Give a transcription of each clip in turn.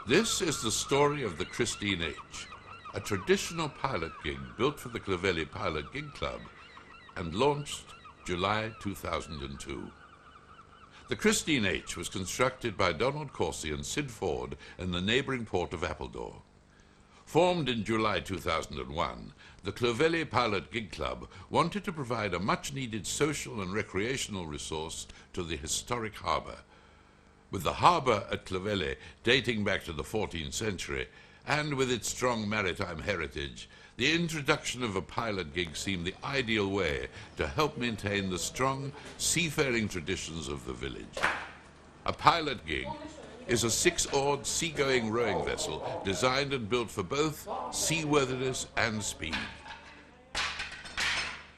This is the story of the Christine H, a traditional pilot gig built for the Clovelly Pilot Gig Club and launched July 2002. The Christine H was constructed by Donald Cawsey and Sid Ford in the neighboring port of Appledore. Formed in July 2001, the Clovelly Pilot Gig Club wanted to provide a much-needed social and recreational resource to the historic harbour. With the harbour at Clovelly dating back to the 14th century, and with its strong maritime heritage, the introduction of a pilot gig seemed the ideal way to help maintain the strong seafaring traditions of the village. A pilot gig is a 6-oared seagoing rowing vessel designed and built for both seaworthiness and speed.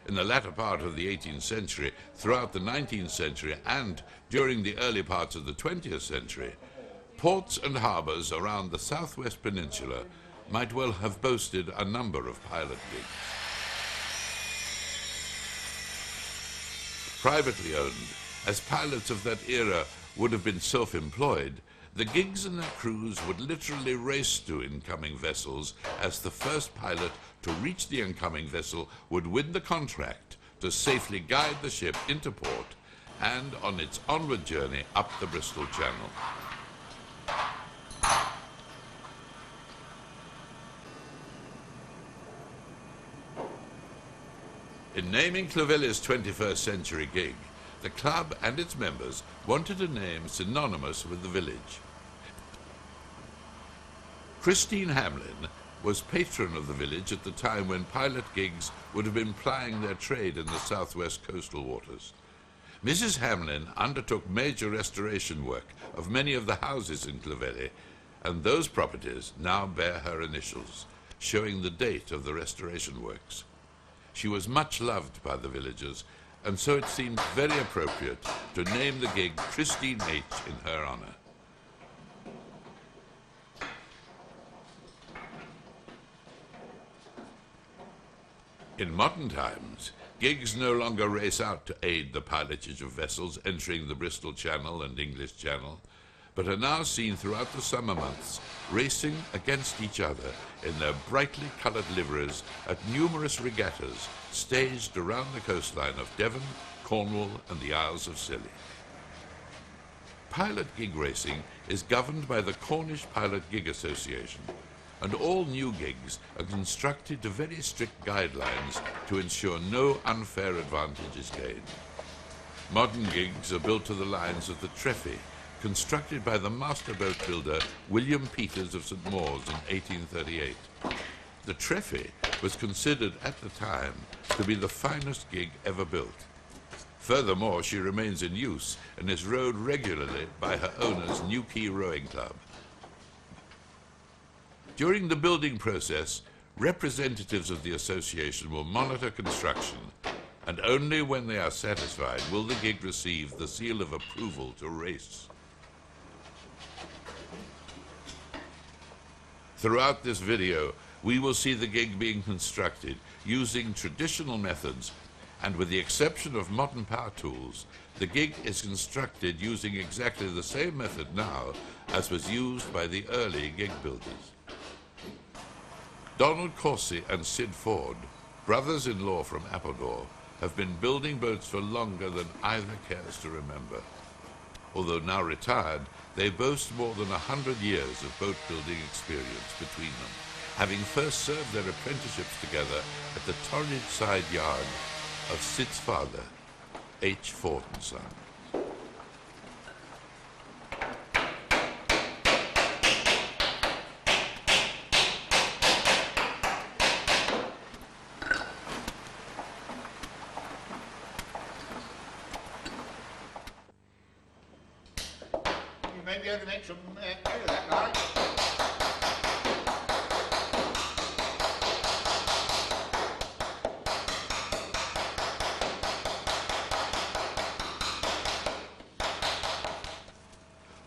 In the latter part of the 18th century, throughout the 19th century, and during the early parts of the 20th century, ports and harbours around the southwest peninsula might well have boasted a number of pilot gigs. Privately owned, as pilots of that era would have been self-employed, the gigs and their crews would literally race to incoming vessels as the first pilot to reach the incoming vessel would win the contract to safely guide the ship into port and on its onward journey up the Bristol Channel. In naming Clovelly's 21st century gig, the club and its members wanted a name synonymous with the village. Christine Hamlin was patron of the village at the time when pilot gigs would have been plying their trade in the southwest coastal waters. Mrs. Hamlin undertook major restoration work of many of the houses in Clovelly, and those properties now bear her initials, showing the date of the restoration works. She was much loved by the villagers, and so it seemed very appropriate to name the gig Christine H in her honour. In modern times, gigs no longer race out to aid the pilotage of vessels entering the Bristol Channel and English Channel, but are now seen throughout the summer months racing against each other in their brightly coloured liveries at numerous regattas staged around the coastline of Devon, Cornwall and the Isles of Scilly. Pilot gig racing is governed by the Cornish Pilot Gig Association, and all new gigs are constructed to very strict guidelines to ensure no unfair advantage is gained. Modern gigs are built to the lines of the Treffy, constructed by the master boat builder William Peters of St. Mawes in 1838. The Treffy was considered at the time to be the finest gig ever built. Furthermore, she remains in use and is rowed regularly by her owner's New Quay Rowing Club. During the building process, representatives of the association will monitor construction, and only when they are satisfied will the gig receive the seal of approval to race. Throughout this video, we will see the gig being constructed using traditional methods, and with the exception of modern power tools, the gig is constructed using exactly the same method now as was used by the early gig builders. Donald Cawsey and Sid Ford, brothers-in-law from Appledore, have been building boats for longer than either cares to remember. Although now retired, they boast more than 100 years of boat-building experience between them, having first served their apprenticeships together at the Torridge Side Yard of Sid's father, H. Ford and Son. You may be able to make some out of that, Larry.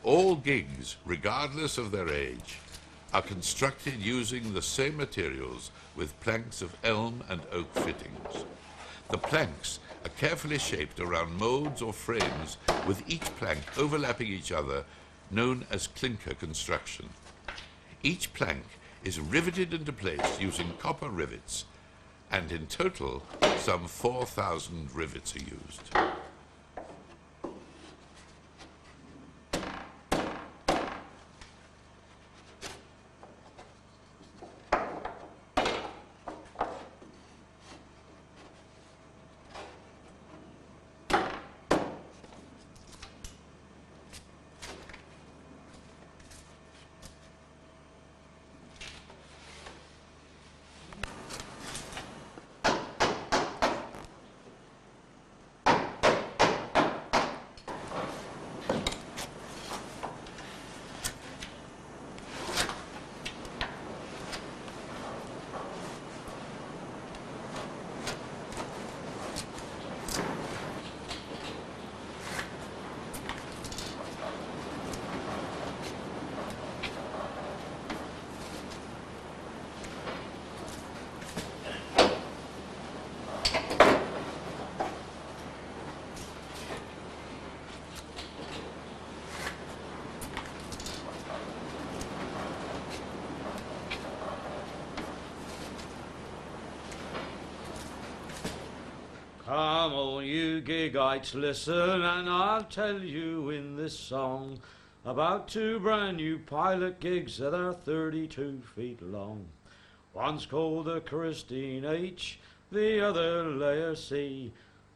All gigs, regardless of their age, are constructed using the same materials with planks of elm and oak fittings. The planks are carefully shaped around molds or frames with each plank overlapping each other, known as clinker construction. Each plank is riveted into place using copper rivets, and in total, some 4,000 rivets are used. Come all you gigites, listen, and I'll tell you in this song about two brand new pilot gigs that are 32 feet long. One's called the Christine H, the other Leah C,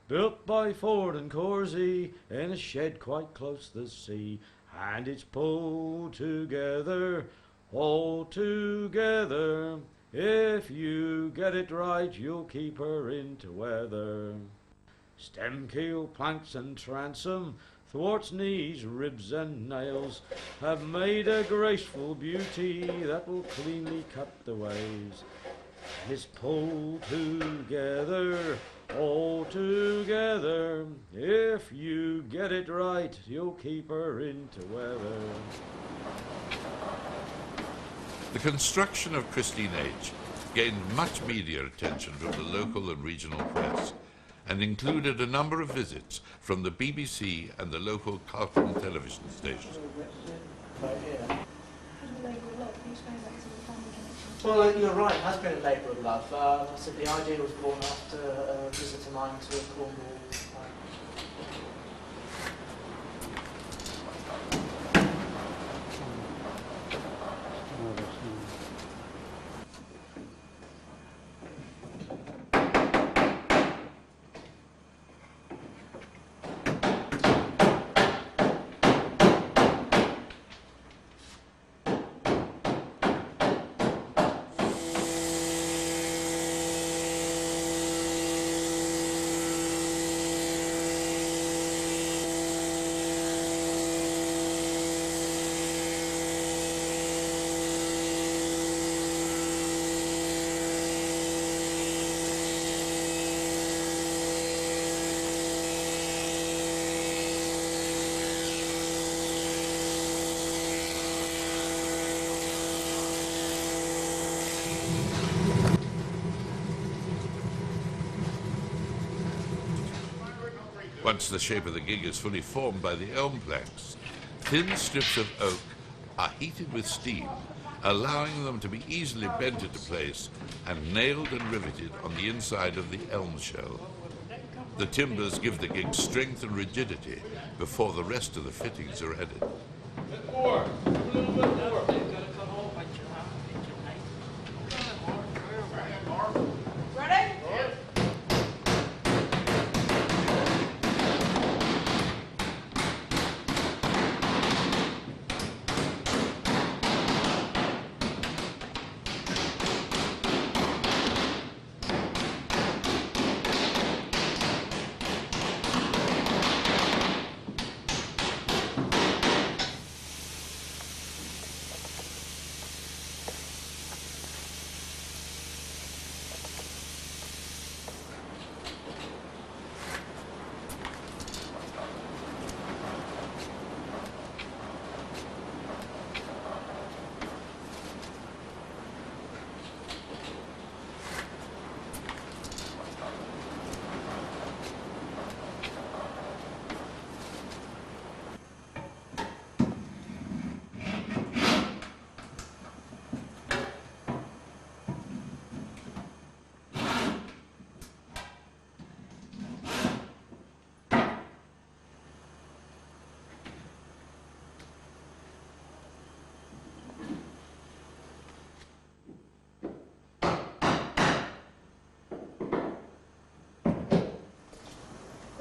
built by Ford and Cawsey in a shed quite close to the sea, and it's pulled together, all together. If you get it right, you'll keep her into weather. Stem, keel, planks and transom, thwarts, knees, ribs and nails have made a graceful beauty that will cleanly cut the waves. And it's pulled together, all together. If you get it right, you'll keep her into weather. The construction of Christine H gained much media attention from the local and regional press and included a number of visits from the BBC and the local Carlton television stations. Well, you're right, it has been a labour of love. I said the idea was born after a visit of mine to Cornwall. Once the shape of the gig is fully formed by the elm planks, thin strips of oak are heated with steam, allowing them to be easily bent into place and nailed and riveted on the inside of the elm shell. The timbers give the gig strength and rigidity before the rest of the fittings are added.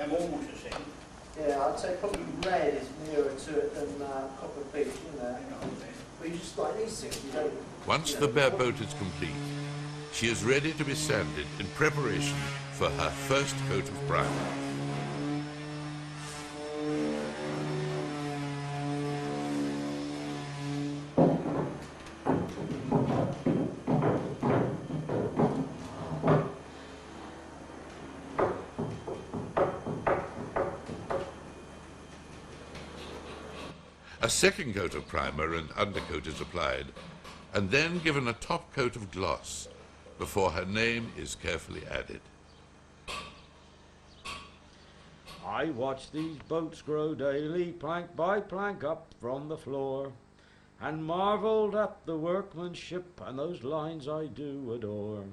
I'm almost the same. Yeah, I'd say probably red is nearer to it than copper beach, you know. But you just like these things, you don't... Once the bare boat is complete, she is ready to be sanded in preparation for her first coat of primer. A second coat of primer and undercoat is applied, and then given a top coat of gloss before her name is carefully added. I watch these boats grow daily, plank by plank up from the floor, and marvelled at the workmanship, and those lines I do adore.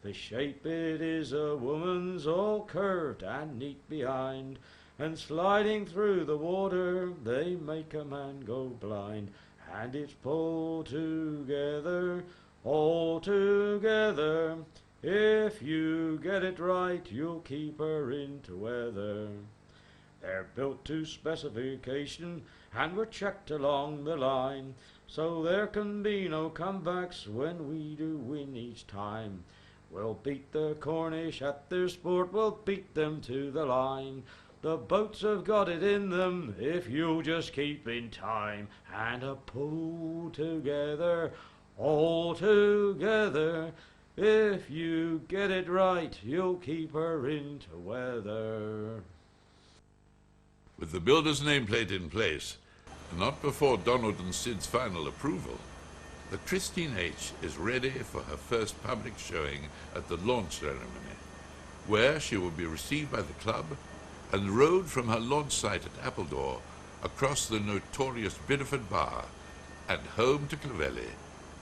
The shape it is a woman's, all curved and neat behind, and sliding through the water, they make a man go blind. And it's pulled together, all together. If you get it right, you'll keep her into weather. They're built to specification, and we're checked along the line, so there can be no comebacks when we do win each time. We'll beat the Cornish at their sport, we'll beat them to the line. The boats have got it in them, if you'll just keep in time. And a pull together, all together. If you get it right, you'll keep her into weather. With the builder's nameplate in place, and not before Donald and Sid's final approval, the Christine H is ready for her first public showing at the launch ceremony, where she will be received by the club and rowed from her launch site at Appledore across the notorious Bideford Bar and home to Clovelly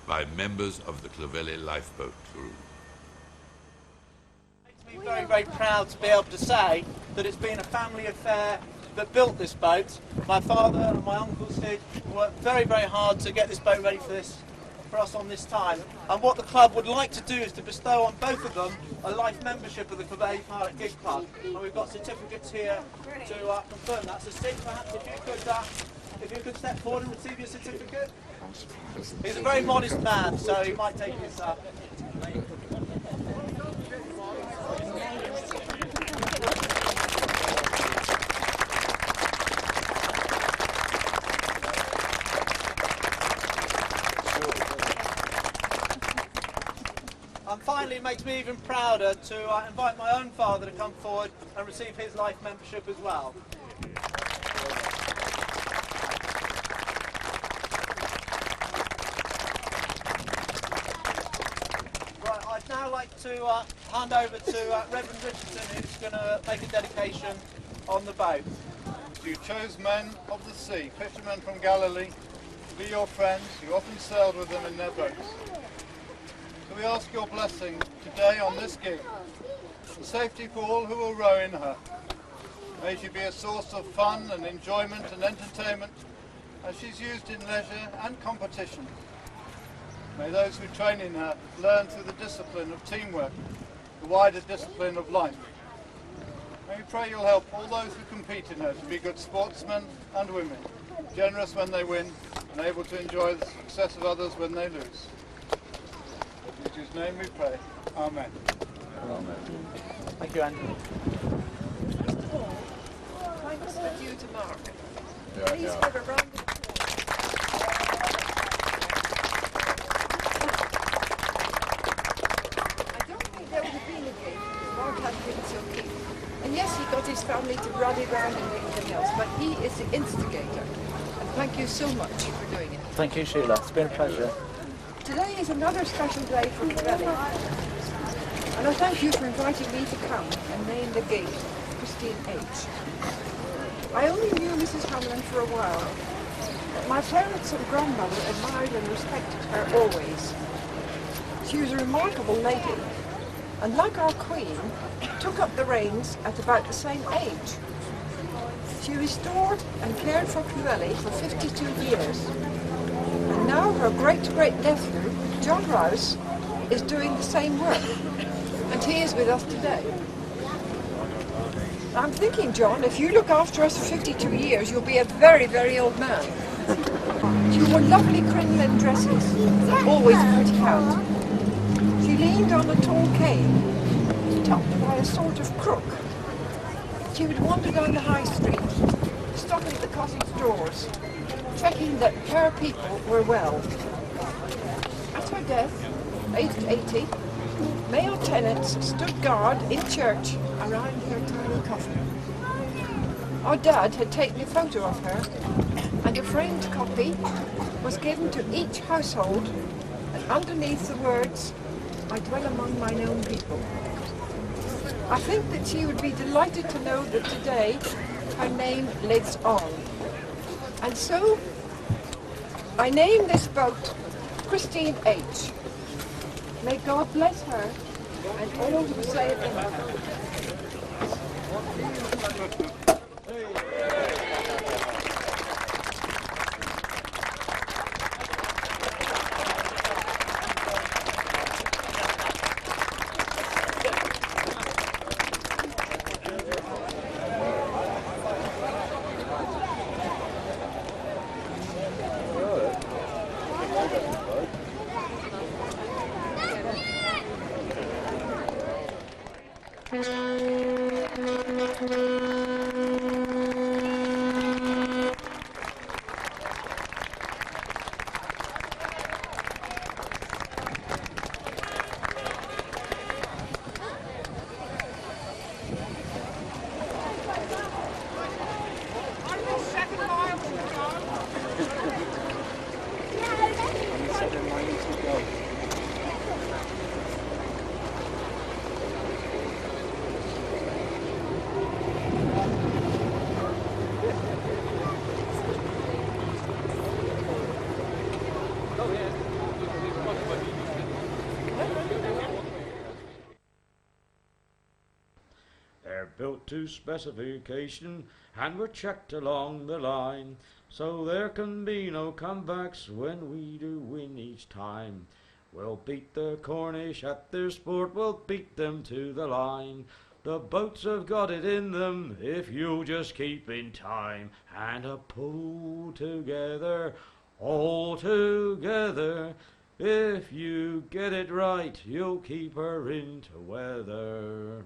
by members of the Clovelly lifeboat crew. It makes me very, very proud to be able to say that it's been a family affair that built this boat. My father and my uncle Sid worked very, very hard to get this boat ready for us on this time. And what the club would like to do is to bestow on both of them a life membership of the Clovelly Pilot Gig Club. And we've got certificates here to confirm that. So Sid, perhaps if you could step forward and receive your certificate. He's a very modest man, so he might take his... And finally, it makes me even prouder to invite my own father to come forward and receive his life membership as well. Right, I'd now like to hand over to Reverend Richardson, who's going to make a dedication on the boat. You chose men of the sea, fishermen from Galilee, to be your friends. You often sailed with them in their boats. So we ask your blessing today on this gig, for safety for all who will row in her. May she be a source of fun and enjoyment and entertainment as she's used in leisure and competition. May those who train in her learn through the discipline of teamwork, the wider discipline of life. May we pray you'll help all those who compete in her to be good sportsmen and women, generous when they win and able to enjoy the success of others when they lose. In Jesus' name we pray. Amen. Amen. Thank you, Andrew. Thanks for you to Mark. Yeah, Please give a round of I don't think there would have been a gig if Mark hadn't been so keen. And yes, he got his family to rally round and everything else, but he is the instigator. And thank you so much for doing it. Thank you, Sheila. It's been a pleasure. Today is another special day for Clovelly. And I thank you for inviting me to come and name the gig Christine H. I only knew Mrs. Hamlin for a while, but my parents and grandmother admired and respected her always. She was a remarkable lady, and like our Queen, took up the reins at about the same age. She restored and cared for Clovelly for 52 years. And now her great-great-nephew, John Rouse, is doing the same work. And he is with us today. I'm thinking, John, if you look after us for 52 years, you'll be a very, very old man. She wore lovely crinoline dresses, always a pretty hat. She leaned on a tall cane, topped by a sort of crook. She would wander down the high street, stopping at the cottage doors, checking that her people were well. At her death, aged 80, male tenants stood guard in church around her tiny coffin. Our dad had taken a photo of her, and a framed copy was given to each household, and underneath the words, "I dwell among mine own people." I think that she would be delighted to know that today her name lives on. And so I name this boat Christine H. May God bless her and all who sail in her. Built to specification and were checked along the line, so there can be no comebacks when we do win each time. We'll beat the Cornish at their sport, we'll beat them to the line. The boats have got it in them if you'll just keep in time, and a pull together, all together. If you get it right, you'll keep her into weather.